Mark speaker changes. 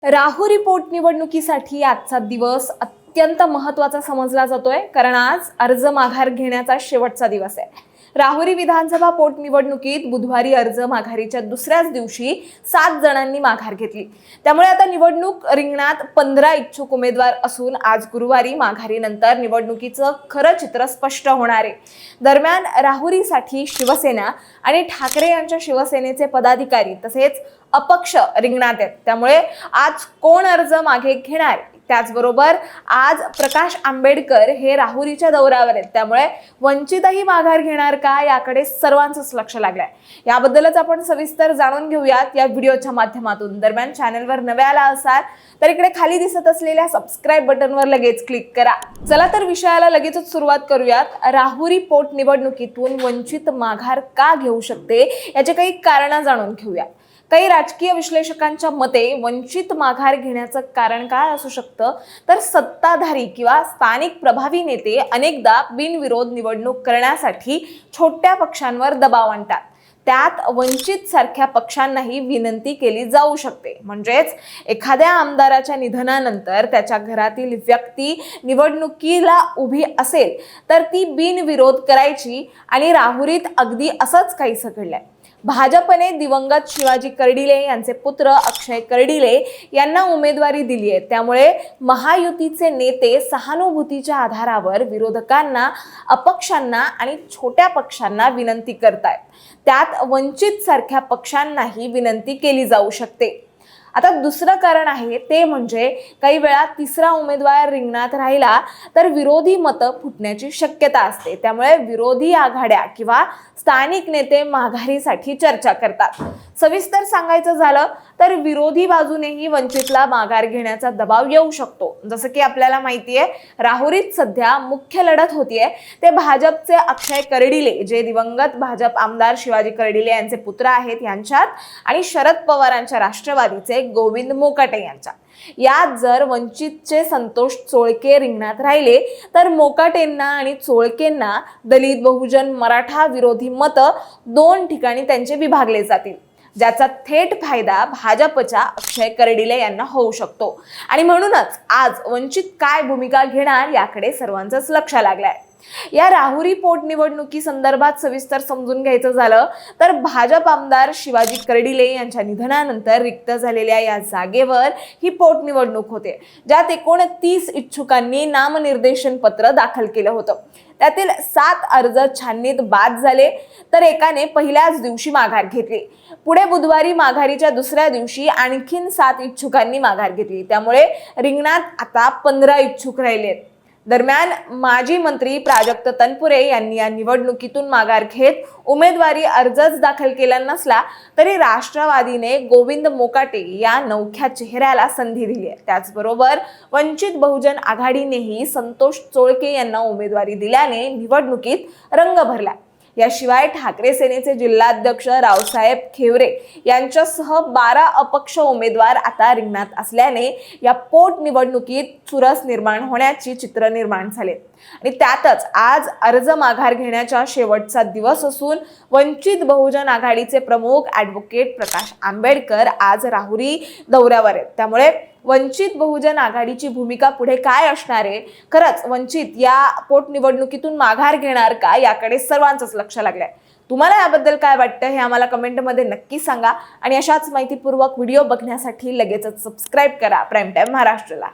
Speaker 1: राहुरी पोटनिवडणुकीसाठी आजचा दिवस अत्यंत महत्त्वाचा समजला जातोय, कारण आज अर्ज माघार घेण्याचा शेवटचा दिवस आहे. राहुरी विधानसभा पोटनिवडणुकीत बुधवारी अर्ज माघारीच्या दुसऱ्याच दिवशी 7 जणांनी माघार घेतली. त्यामुळे आता निवडणूक रिंगणात 15 इच्छुक उमेदवार असून आज गुरुवारी माघारीनंतर निवडणुकीचं खरं चित्र स्पष्ट होणार आहे. दरम्यान राहुरीसाठी शिवसेना आणि ठाकरे यांच्या शिवसेनेचे पदाधिकारी तसेच अपक्ष रिंगणात आहेत. त्यामुळे आज कोण अर्ज मागे घेणार, त्याचबरोबर आज प्रकाश आंबेडकर हे राहुरीच्या दौऱ्यावर आहेत. त्यामुळे वंचितही माघार घेणार का, याकडे सर्वांचंच लक्ष लागलंय. याबद्दलच आपण सविस्तर जाणून घेऊयात या व्हिडिओच्या माध्यमातून. दरम्यान चॅनलवर नवे आला असाल तर इकडे खाली दिसत असलेल्या सबस्क्राईब बटनवर लगेच क्लिक करा. चला तर विषयाला लगेचच सुरुवात करूयात. राहुरी पोटनिवडणुकीतून वंचित माघार का घेऊ शकते याचे काही कारण जाणून घेऊयात. काही राजकीय विश्लेषकांच्या मते वंचित माघार घेण्याचं कारण काय असू शकतं, तर सत्ताधारी किंवा स्थानिक प्रभावी नेते अनेकदा बिनविरोध निवडणूक करण्यासाठी छोट्या पक्षांवर दबाव आणतात. त्यात वंचित सारख्या पक्षांनाही विनंती केली जाऊ शकते. म्हणजेच एखाद्या आमदाराच्या निधनानंतर त्याच्या घरातील व्यक्ती निवडणुकीला उभी असेल तर ती बिनविरोध करायची, आणि राहुरीत अगदी असंच काहीसं घडलंय. भाजपने दिवंगत शिवाजी कर्डिले यांचे पुत्र अक्षय कर्डिले यांना उमेदवारी दिली आहे. त्यामुळे महायुतीचे नेते सहानुभूतीच्या आधारावर विरोधकांना, अपक्षांना आणि छोट्या पक्षांना विनंती करतायत. त्यात वंचित सारख्या पक्षांनाही विनंती केली जाऊ शकते. आता दुसरं कारण आहे ते म्हणजे काही वेळा तिसरा उमेदवार रिंगणात राहिला तर विरोधी मतं फुटण्याची शक्यता असते. त्यामुळे विरोधी आघाड्या किंवा स्थानिक नेते माघारीसाठी चर्चा करतात. सविस्तर सांगायचं झालं तर विरोधी बाजूनेही वंचितला माघार घेण्याचा दबाव येऊ शकतो. जसं की आपल्याला माहितीये, राहुरीत सध्या मुख्य लढत होतीये ते भाजपचे अक्षय कर्डिले, जे दिवंगत भाजप आमदार शिवाजी कर्डिले यांचे पुत्र आहेत, यांच्यात आणि शरद पवारांच्या राष्ट्रवादीचे गोविंद मोकाटे यांच्यात. यात जर वंचितचे संतोष चोळके रिंगणात राहिले तर मोकाटेंना आणि चोळकेंना दलित, बहुजन, मराठा विरोधी मतं 2 ठिकाणी त्यांचे विभागले जातील, ज्याचा थेट फायदा भाजपच्या अक्षय कर्डिले यांना होऊ शकतो. आणि म्हणूनच आज वंचित काय भूमिका घेणार याकडे सर्वांचंच लक्ष लागलंय. या राहुरी पोटनिवडणुकी संदर्भात सविस्तर समजून घ्यायचं झालं तर भाजप आमदार शिवाजी कर्डिले यांच्या निधनानंतर रिक्त झालेल्या या जागेवर ही पोटनिवडणूक होते, ज्यात 29 इच्छुकांनी नामनिर्देशन पत्र दाखल केलं होतं. त्यातील 7 अर्ज छाननीत बाद झाले तर एकाने पहिल्याच दिवशी माघार घेतली. पुढे बुधवारी माघारीच्या दुसऱ्या दिवशी आणखीन 7 इच्छुकांनी माघार घेतली. त्यामुळे रिंगणात आता 15 इच्छुक राहिलेत. दरम्यान माजी मंत्री प्राजक्त तनपुरे यांनी या निवडणुकीतून माघार घेत उमेदवारी अर्जच दाखल केला नसला तरी राष्ट्रवादीने गोविंद मोकाटे या नवख्या चेहऱ्याला संधी दिली आहे. त्याचबरोबर वंचित बहुजन आघाडीनेही संतोष चोळके यांना उमेदवारी दिल्याने निवडणुकीत रंग भरला. याशिवाय ठाकरे सेनेचे जिल्हाध्यक्ष रावसाहेब खेवरे यांच्यासह 12 अपक्ष उमेदवार आता रिंगणात असल्याने या पोटनिवडणुकीत चुरस निर्माण होण्याची चित्र निर्माण झाले. आणि त्यातच आज अर्ज माघार घेण्याचा शेवटचा दिवस असून वंचित बहुजन आघाडीचे प्रमुख ॲडव्होकेट प्रकाश आंबेडकर आज राहुरी दौऱ्यावर आहेत. त्यामुळे वंचित बहुजन आघाडीची भूमिका पुढे काय असणार आहे, खरंच वंचित या पोटनिवडणुकीतून माघार घेणार का, याकडे सर्वांचंच लक्ष लागलंय. तुम्हाला याबद्दल काय वाटतं हे आम्हाला कमेंटमध्ये नक्की सांगा. आणि अशाच माहितीपूर्वक व्हिडिओ बघण्यासाठी लगेचच सबस्क्राईब करा प्राईम टाइम महाराष्ट्रला.